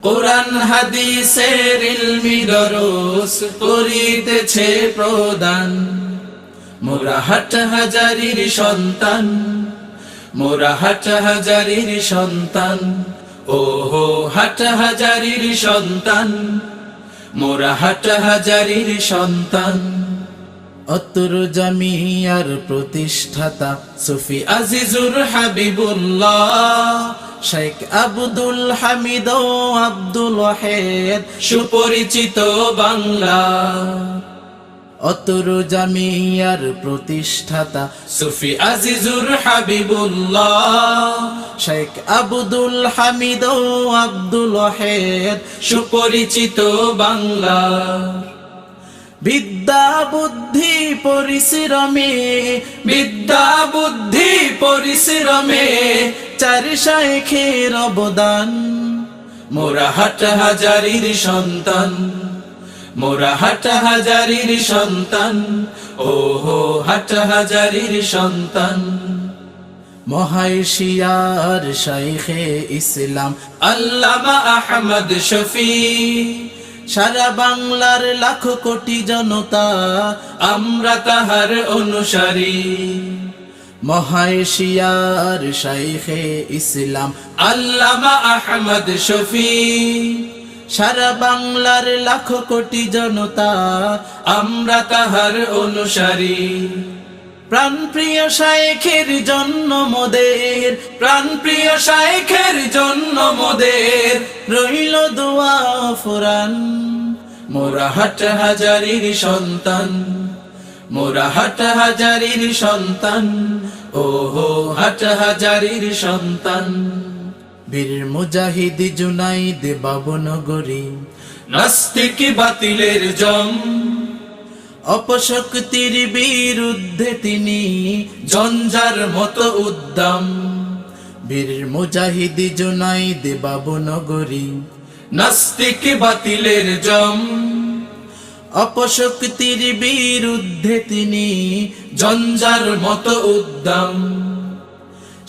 কোরআন হাদিসের ইলমি দরস করিতেছে প্রদান। মোরা হাটহাজারীর সন্তান, মোরা হাটহাজারীর সন্তান, ওহো হাটহাজারীর সন্তান, মোরা হাটহাজারীর সন্তান। অতর জামিয়ার প্রতিষ্ঠাতা সুফি আজিজুর হাবিবুল্লাহ, শেখ আব্দুল হামিদ ও আব্দুল ওয়াহেদ সুপরিচিত বাংলা। অতর জামিয়ার প্রতিষ্ঠাতা সুফি আজিজুর হাবিবুল্লাহ, শেখ আব্দুল হামিদ ও আব্দুল ওয়াহেদ সুপরিচিত বাংলা। বিদ্যা বুদ্ধি পরিশ্রমে, বিদ্যা বুদ্ধি পরিশ্রমে চার শাইখের অবদান। মোরা হাটহাজারীর সন্তান, মোরা হাটহাজারীর সন্তান, ওহো হাটহাজারীর সন্তান। মহাশিয়ার শাইখে ইসলাম আল্লামা আহমদ শফি, সারা বাংলার লাখ কোটি জনতা আমরা তাহার অনুসারী। মহাশিয়ার শাইখে ইসলাম আল্লামা আহমদ শফি, সারা বাংলার লাখ কোটি জনতা আমরা তাহার অনুসারী। প্রাণপ্রিয় শাইখের জন্য মোদের, প্রাণপ্রিয় শাইখের জন্য মোদের রইল দোয়া ফুরান। মোরা হাটহাজারীর সন্তান, মোরা হাটহাজারীর সন্তান, ওহো হাটহাজারীর সন্তান। বীর মুজাহিদ জুনাইদ বাবনগরী, নাস্তিক বাতিলের জম, অপশক্তির বিরুদ্ধে তিনি জঞ্জার মতো উদ্যম। বীর মুজাহিদ জুনাইদ বাবনগরী, নাস্তিক বাতিলের জম, অপশক্তির বিরুদ্ধে তিনি জঞ্জার মতো উদ্যম।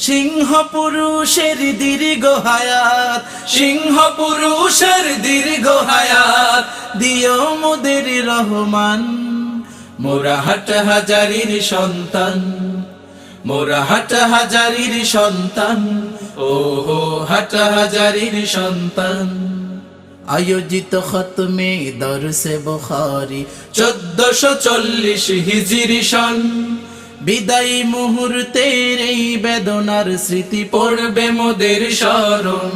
সিংহ পুরুষের দীর্ঘ হায়াত, সিংহ পুরুষের দীর্ঘ হায়াত দিও মোদের রহমান। মোরা হাটহাজারীর সন্তান, মোরা হাটহাজারীর সন্তান, ওহো হাটহাজারীর সন্তান। আয়োজিত খতমে দরসে বুখারী 1440 হিজরি সন, বিদায়ী মুহূর্তের এই বেদনার স্মৃতি পড়বে মোদের স্মরণ।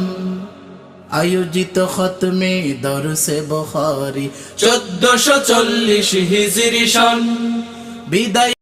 আয়োজিত খতমে দরসে বুখারী 1440 হিজরি সন, বিদায়ী